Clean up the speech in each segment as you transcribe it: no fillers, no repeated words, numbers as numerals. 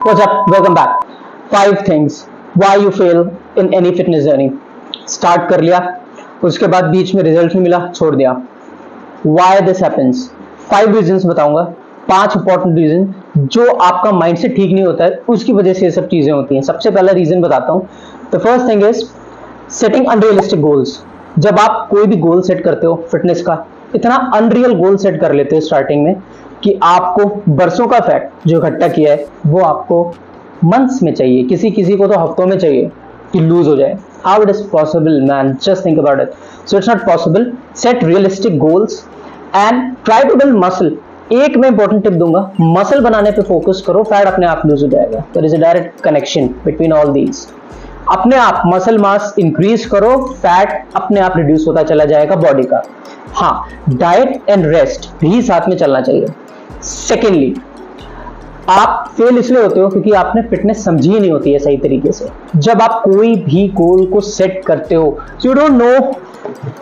What's up? Welcome back. 5 things why you fail in any fitness journey. Start कर लिया, उसके बाद बीच में रिजल्ट नहीं मिला, छोड़ दिया. Why this happens? 5 reasons बताऊंगा. 5 इंपॉर्टेंट रीजन जो आपका माइंडसेट ठीक नहीं होता है, उसकी वजह से ये सब चीजें होती हैं. सबसे पहला रीजन बताता हूं. The first thing is setting unrealistic goals. जब आप कोई भी गोल सेट करते हो फिटनेस का, इतना अनरियल गोल सेट कर लेते हो स्टार्टिंग में कि आपको बरसों का फैट जो इकट्ठा किया है वो आपको मंथ्स में चाहिए, किसी किसी को तो हफ्तों में चाहिए कि लूज हो जाए. How it is possible man? Just think about it. So it's not possible. Set realistic goals and try to build muscle. एक मैं इंपॉर्टेंट टिप दूंगा, मसल बनाने पे फोकस करो, फैट अपने आप लूज हो जाएगा. There is a direct connection between all these. अपने आप मसल मास इंक्रीज करो, फैट अपने आप रिड्यूस होता चला जाएगा बॉडी का. हाँ, डाइट एंड रेस्ट भी साथ में चलना चाहिए. सेकेंडली, आप फेल इसलिए होते हो क्योंकि आपने फिटनेस समझी ही नहीं होती है सही तरीके से. जब आप कोई भी गोल को सेट करते हो, you don't know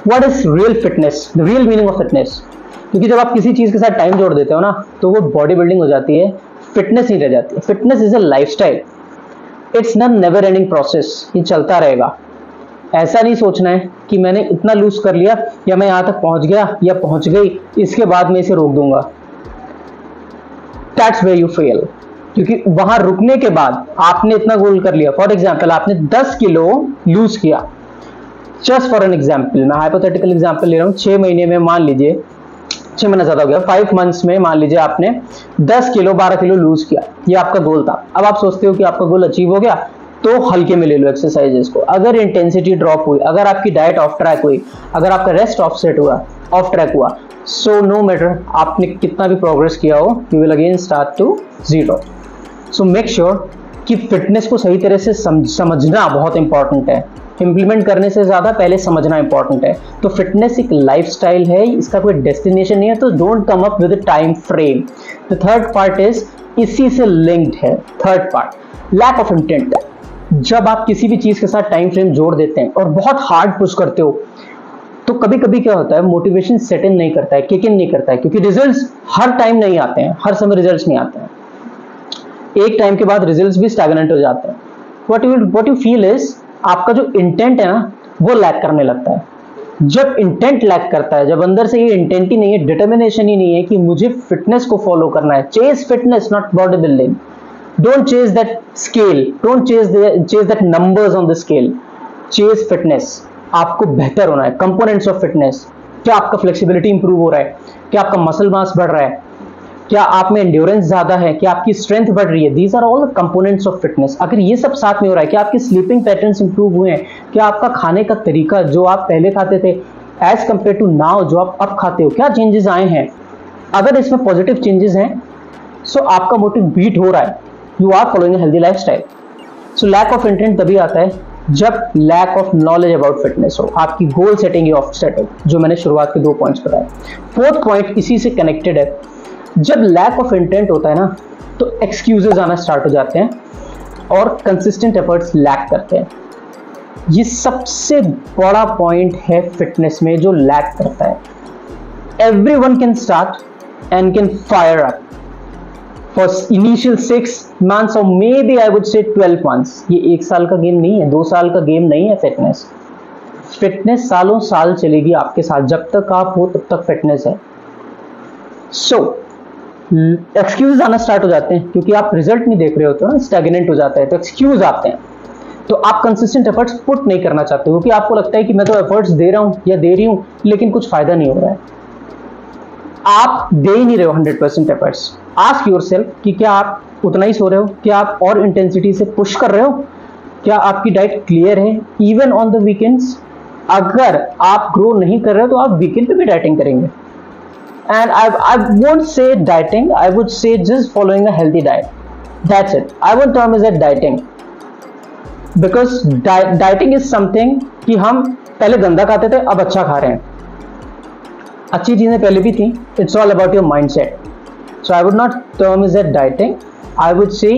what is real fitness, the real meaning of fitness. क्योंकि जब आप किसी चीज के साथ टाइम जोड़ देते हो ना, तो वो बॉडी बिल्डिंग हो जाती है, फिटनेस नहीं रह जाती. Fitness is a lifestyle. It's not never ending process. ये चलता रहेगा. ऐसा नहीं सोचना है कि मैंने इतना लूज कर लिया या मैं यहां तक पहुंच गया या पहुंच गई, इसके बाद मैं इसे रोक दूंगा. That's where you fail. क्योंकि वहां रुकने के बाद आपने इतना गोल कर लिया. फॉर एग्जाम्पल, आपने 10 किलो लूज किया. जस्ट फॉर एन एग्जाम्पल, मैं हाइपोथेटिकल एग्जाम्पल ले रहा हूं. 6 महीने में मान लीजिए, 6 महीना ज्यादा हो गया, 5 मंथ्स में मान लीजिए आपने 10 किलो 12 किलो लूज किया. ये आपका गोल था. अब आप सोचते हो कि आपका गोल अचीव हो गया तो हल्के में ले लो एक्सरसाइजेस को. अगर इंटेंसिटी ड्रॉप हुई, अगर आपकी डाइट ऑफ ट्रैक हुई, अगर आपका रेस्ट ऑफ सेट हुआ, ऑफ ट्रैक हुआ, सो नो मैटर आपने कितना भी प्रोग्रेस किया हो, you will again start to zero. So make sure कि फिटनेस को सही तरह से समझना बहुत इंपॉर्टेंट है. इंप्लीमेंट करने से ज्यादा पहले समझना इंपॉर्टेंट है. तो फिटनेस एक लाइफस्टाइल है, इसका कोई डेस्टिनेशन नहीं है. तो don't come up with time frame. The third part is इसी से लिंक्ड है. Third part, lack of intent. जब आप किसी भी चीज के साथ टाइम फ्रेम जोड़ देते हैं और बहुत हार्ड पुश करते हो, तो कभी कभी क्या होता है, मोटिवेशन सेट इन नहीं करता है, किक इन नहीं करता है. क्योंकि रिजल्ट्स हर टाइम नहीं आते हैं, हर समय रिजल्ट्स नहीं आते हैं. एक टाइम के बाद रिजल्ट्स भी स्टैग्नेंट हो जाते हैं. व्हाट यू फील इज, आपका जो इंटेंट है ना, वो लैक करने लगता है. जब इंटेंट लैक करता है, जब अंदर से ये इंटेंट ही नहीं है, डिटर्मिनेशन ही नहीं है कि मुझे फिटनेस को फॉलो करना है. Chase fitness, not body building. Don't chase that scale. Don't chase that numbers on the scale. Chase fitness. आपको बेहतर होना है. Components of fitness. क्या आपका flexibility improve हो रहा है? क्या आपका muscle mass बढ़ रहा है? क्या आप में endurance ज्यादा है? क्या आपकी strength बढ़ रही है? These are all the components of fitness. अगर ये सब साथ में हो रहा है, क्या आपके sleeping patterns improve हुए हैं? क्या आपका खाने का तरीका जो आप पहले खाते थे as compared to now जो आप अब खाते हो, क्या changes आए हैं? अगर इसमें positive changes हैं, so आपका motive beat हो रहा है. You are following a healthy lifestyle. So lack of intent तभी आता है जब lack of knowledge about fitness हो, आपकी goal setting he of set हो, जो मैंने शुरुआत के 2 पॉइंट्स बताए. फोर्थ पॉइंट इसी से कनेक्टेड है. जब lack of intent होता है ना, तो एक्सक्यूजेज आना स्टार्ट हो जाते हैं और कंसिस्टेंट एफर्ट्स लैक करते हैं. ये सबसे बड़ा पॉइंट है फिटनेस में जो लैक करता है. Everyone can start and can fire up for initial 6 months or maybe I would say 12 months. ये 1 साल का गेम नहीं है, 2 साल का गेम नहीं है. फिटनेस सालों साल चलेगी आपके साथ. जब तक आप हो तब तक फिटनेस है. सो एक्सक्यूज आना स्टार्ट हो जाते हैं क्योंकि आप रिजल्ट नहीं देख रहे होते ना, स्टैग्नेंट हो जाता है, तो एक्सक्यूज आते हैं. तो आप कंसिस्टेंट एफर्ट्स पुट नहीं करना चाहते क्योंकि आपको लगता है कि मैं तो एफर्ट्स दे रहा हूं या दे रही हूं, लेकिन कुछ फायदा नहीं हो रहा है. आप दे ही नहीं रहे हो 100% एफर्ट्स. आस्क योरसेल्फ कि क्या आप उतना ही सो रहे हो, क्या आप और इंटेंसिटी से पुश कर रहे हो, क्या आपकी डाइट क्लियर है इवन ऑन द वीकेंड्स. अगर आप ग्रो नहीं कर रहे हो तो आप वीकेंड पे भी डाइटिंग करेंगे. And I won't say dieting, I would say just following a healthy diet. That's it. I won't term is at dieting because dieting is something कि हम पहले गंदा खाते थे, अब अच्छा खा रहे हैं. अच्छी चीजें पहले भी थी. It's all about your mindset. So I would not term it as dieting. I would say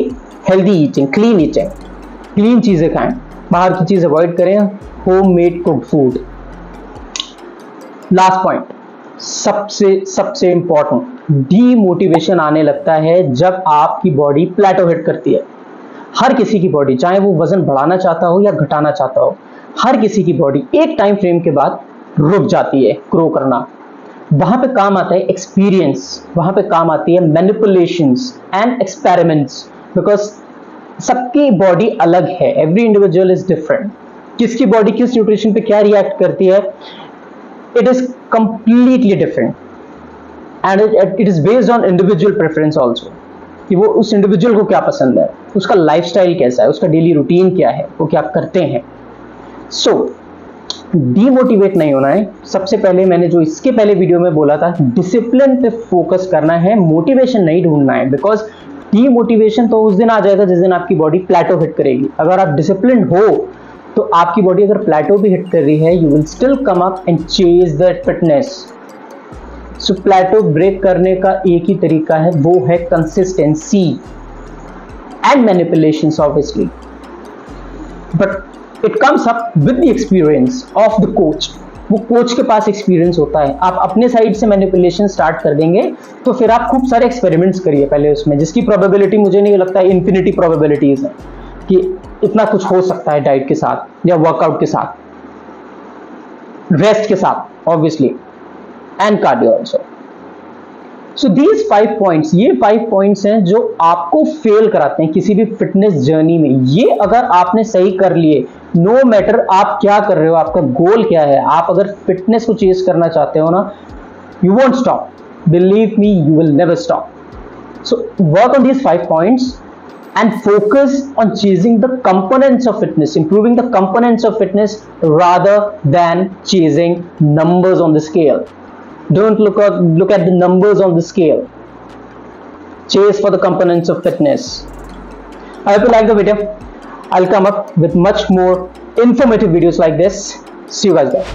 healthy eating, clean eating. Clean चीजें खाएं, बाहर की चीज अवॉइड करें, homemade cooked food. Last point, सबसे important, डीमोटिवेशन आने लगता है जब आपकी बॉडी प्लेटो हिट करती है। हर किसी की बॉडी, चाहे वो वजन बढ़ाना चाहता हो या घटाना चाहता हो, हर किसी की बॉडी एक टाइम फ्रेम के बाद रुक जाती है ग्रो करना। वहां पे काम आता है एक्सपीरियंस, वहां पे काम आती है मैनिपुलेशंस एंड एक्सपेरिमेंट्स, बिकॉज सबकी बॉडी अलग है, एवरी इंडिविजुअल इज डिफरेंट। किसकी बॉडी किस न्यूट्रिशन पे क्या रिएक्ट करती है, it is completely different and it is based on individual preference also, कि वो उस इंडिविजुअल को क्या पसंद है, उसका लाइफस्टाइल कैसा है, उसका डेली रूटीन क्या है, वो क्या करते हैं। सो डीमोटिवेट नहीं होना है। सबसे पहले मैंने जो इसके पहले वीडियो में बोला था, डिसिप्लिन पे फोकस करना है, मोटिवेशन नहीं ढूंढना है, बिकॉज डीमोटिवेशन तो उस दिन आ जाएगा जिस दिन आपकी बॉडी प्लेटो हिट करेगी। अगर आप डिसिप्लिन हो तो आपकी बॉडी अगर प्लेटो भी हिट कर रही है, you will still come up and chase that fitness. So plateau break करने का एक ही तरीका है, वो है consistency and manipulations obviously, but it comes up with the experience of the coach. वो कोच के पास एक्सपीरियंस होता है। आप अपने साइड से मैनिपुलेशन स्टार्ट कर देंगे तो फिर आप खूब सारे एक्सपेरिमेंट्स करिए पहले उसमें, जिसकी प्रोबेबिलिटी मुझे नहीं लगता है इन्फिनिटी प्रोबेबिलिटीज है कि इतना कुछ हो सकता है डाइट के साथ या वर्कआउट के साथ, रेस्ट के साथ obviously, and cardio also. So these 5 points, ये 5 पॉइंट्स हैं जो आपको फेल कराते हैं किसी भी फिटनेस जर्नी में। ये अगर आपने सही कर लिए, नो मैटर आप क्या कर रहे हो, आपका गोल क्या है, आप अगर फिटनेस को चेज करना चाहते हो ना, you won't stop, believe me, you will never stop. So work on these 5 points and focus on chasing the components of fitness, improving the components of fitness rather than chasing numbers on the scale. Don't look at the numbers on the scale. Chase for the components of fitness. I hope you like the video. I'll come up with much more informative videos like this. See you guys there.